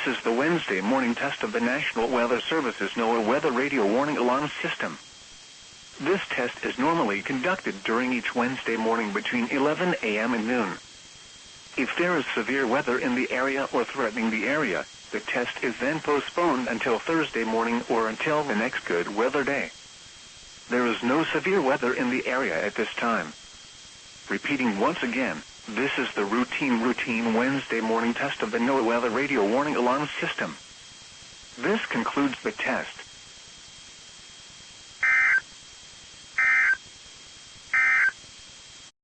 This is the Wednesday morning test of the National Weather Service's NOAA Weather Radio Warning Alarm System. This test is normally conducted during each Wednesday morning between 11 a.m. and noon. If there is severe weather in the area or threatening the area, the test is then postponed until Thursday morning or until the next good weather day. There is no severe weather in the area at this time. Repeating once again, this is the routine Wednesday morning test of the NOAA Weather Radio Warning Alarm System. This concludes the test.